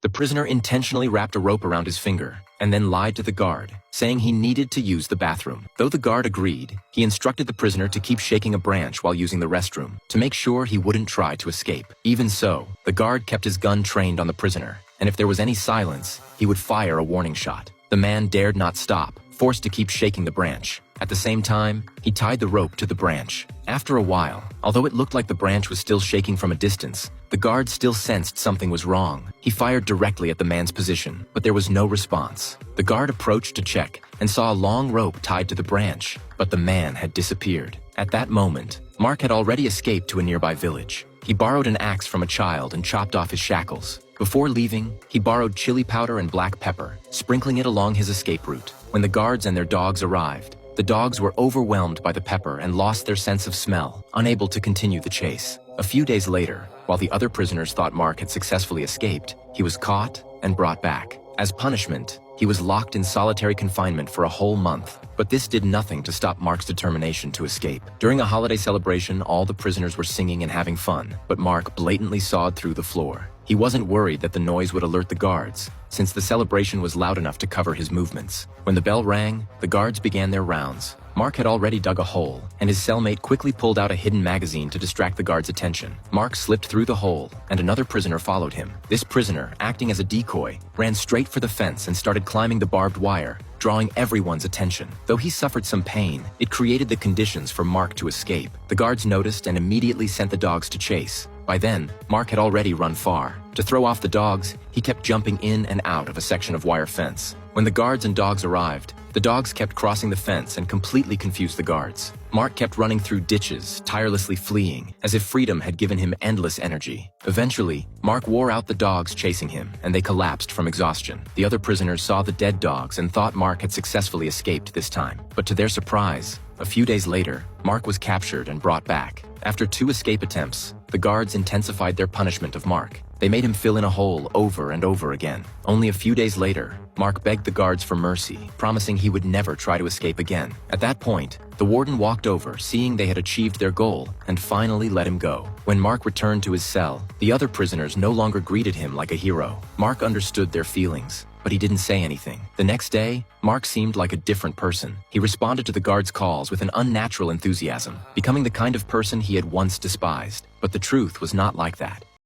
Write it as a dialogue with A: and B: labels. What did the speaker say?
A: The prisoner intentionally wrapped a rope around his finger and then lied to the guard, saying he needed to use the bathroom. Though the guard agreed, he instructed the prisoner to keep shaking a branch while using the restroom to make sure he wouldn't try to escape. Even so, the guard kept his gun trained on the prisoner, and if there was any silence, he would fire a warning shot. The man dared not stop, forced to keep shaking the branch. At the same time, he tied the rope to the branch. After a while, although it looked like the branch was still shaking from a distance, the guard still sensed something was wrong. He fired directly at the man's position, but there was no response. The guard approached to check and saw a long rope tied to the branch, but the man had disappeared. At that moment, Mark had already escaped to a nearby village. He borrowed an axe from a child and chopped off his shackles. Before leaving, he borrowed chili powder and black pepper, sprinkling it along his escape route. When the guards and their dogs arrived, the dogs were overwhelmed by the pepper and lost their sense of smell, unable to continue the chase. A few days later, while the other prisoners thought Mark had successfully escaped, he was caught and brought back. As punishment, he was locked in solitary confinement for a whole month, but this did nothing to stop Mark's determination to escape. During a holiday celebration, all the prisoners were singing and having fun, but Mark blatantly sawed through the floor. He wasn't worried that the noise would alert the guards, since the celebration was loud enough to cover his movements. When the bell rang, the guards began their rounds. Mark had already dug a hole, and his cellmate quickly pulled out a hidden magazine to distract the guards' attention. Mark slipped through the hole, and another prisoner followed him. This prisoner, acting as a decoy, ran straight for the fence and started climbing the barbed wire, drawing everyone's attention. Though he suffered some pain, it created the conditions for Mark to escape. The guards noticed and immediately sent the dogs to chase. By then, Mark had already run far. To throw off the dogs, he kept jumping in and out of a section of wire fence. When the guards and dogs arrived, the dogs kept crossing the fence and completely confused the guards. Mark kept running through ditches, tirelessly fleeing, as if freedom had given him endless energy. Eventually, Mark wore out the dogs chasing him, and they collapsed from exhaustion. The other prisoners saw the dead dogs and thought Mark had successfully escaped this time. But to their surprise, a few days later, Mark was captured and brought back. After 2 escape attempts, the guards intensified their punishment of Mark. They made him fill in a hole over and over again. Only a few days later, Mark begged the guards for mercy, promising he would never try to escape again. At that point, the warden walked over, seeing they had achieved their goal, and finally let him go. When Mark returned to his cell, the other prisoners no longer greeted him like a hero. Mark understood their feelings, but he didn't say anything. The next day, Mark seemed like a different person. He responded to the guards' calls with an unnatural enthusiasm, becoming the kind of person he had once despised. But the truth was not like that.